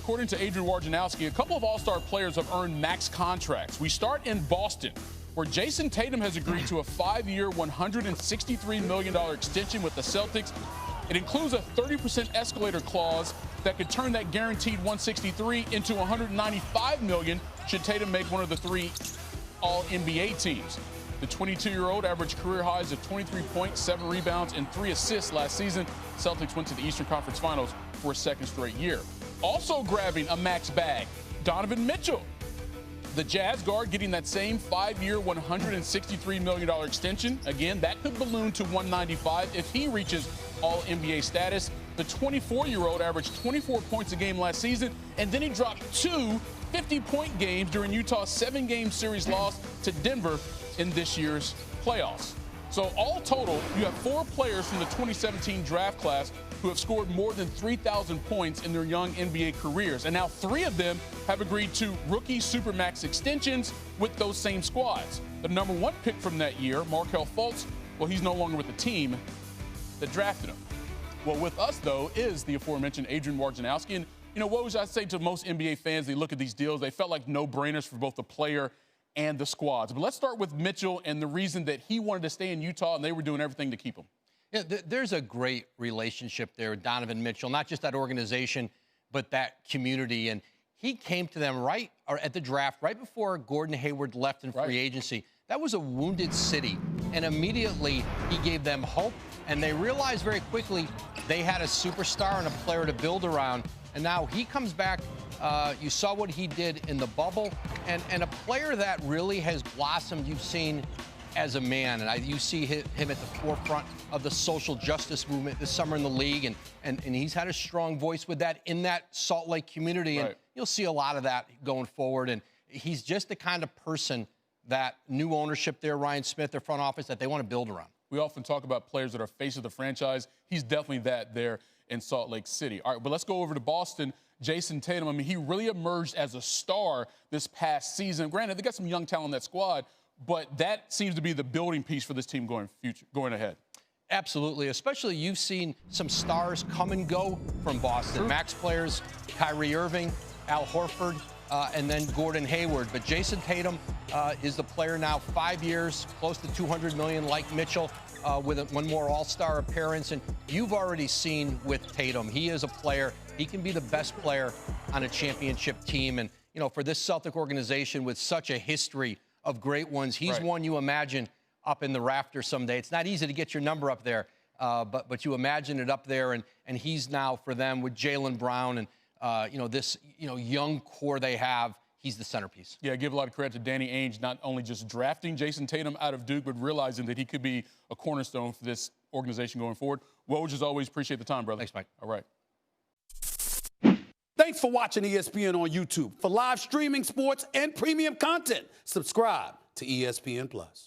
according to Adrian Wojnarowski, a couple of all-star players have earned max contracts. We start in Boston, where Jayson Tatum has agreed to a 5-year, $163 million extension with the Celtics. It includes a 30% escalator clause that could turn that guaranteed 163 into $195 million should Tatum make one of the 3 All-NBA teams. The 22-year-old averaged career highs of 23 points, 7 rebounds, and 3 assists last season. Celtics went to the Eastern Conference Finals for a second straight year. Also grabbing a max bag, Donovan Mitchell. The Jazz guard getting that same 5-year, $163 million extension. Again, that could balloon to $195 if he reaches All-NBA status. The 24-year-old averaged 24 points a game last season, and then he dropped 2 50-point games during Utah's 7-game series loss to Denver in this year's playoffs. So all total, you have 4 players from the 2017 draft class who have scored more than 3,000 points in their young NBA careers. And now 3 of them have agreed to rookie Supermax extensions with those same squads. The number 1 pick from that year, Markelle Fultz, well, he's no longer with the team that drafted him. Well, with us, though, is the aforementioned Adrian Wojnarowski. And, you know, what was I say to most NBA fans? They look at these deals, they felt like no-brainers for both the player and the squads. But let's start with Mitchell and the reason that he wanted to stay in Utah, and they were doing everything to keep him. Yeah, there's a great relationship there with Donovan Mitchell, not just that organization, but that community. And he came to them at the draft, right before Gordon Hayward left in free agency. That was a wounded city. And immediately he gave them hope. And they realized very quickly they had a superstar and a player to build around. And now he comes back. You saw what he did in the bubble. And a player that really has blossomed, you've seen as a man. And you see him at the forefront of the social justice movement this summer in the league. And he's had a strong voice with that in that Salt Lake community. And you'll see a lot of that going forward. And he's just the kind of person that new ownership there, Ryan Smith, their front office, that they want to build around. We often talk about players that are face of the franchise. He's definitely that there in Salt Lake City. All right, but let's go over to Boston. Jayson Tatum, I mean, he really emerged as a star this past season. Granted, they got some young talent in that squad, but that seems to be the building piece for this team going ahead. Absolutely, especially you've seen some stars come and go from Boston. True. Max players, Kyrie Irving, Al Horford, and then Gordon Hayward. But Jayson Tatum is the player now, 5 years, close to $200 million, like Mitchell, with one more All-Star appearance. And you've already seen with Tatum, he is a player. He can be the best player on a championship team. And, you know, for this Celtic organization with such a history of great ones, he's one you imagine up in the rafters someday. It's not easy to get your number up there, but you imagine it up there. And he's now, for them, with Jaylen Brown and, this, young core they have, he's the centerpiece. Yeah, I give a lot of credit to Danny Ainge, not only just drafting Jayson Tatum out of Duke, but realizing that he could be a cornerstone for this organization going forward. Woj, as always, appreciate the time, brother. Thanks, Mike. All right. Thanks for watching ESPN on YouTube. For live streaming sports and premium content, subscribe to ESPN+.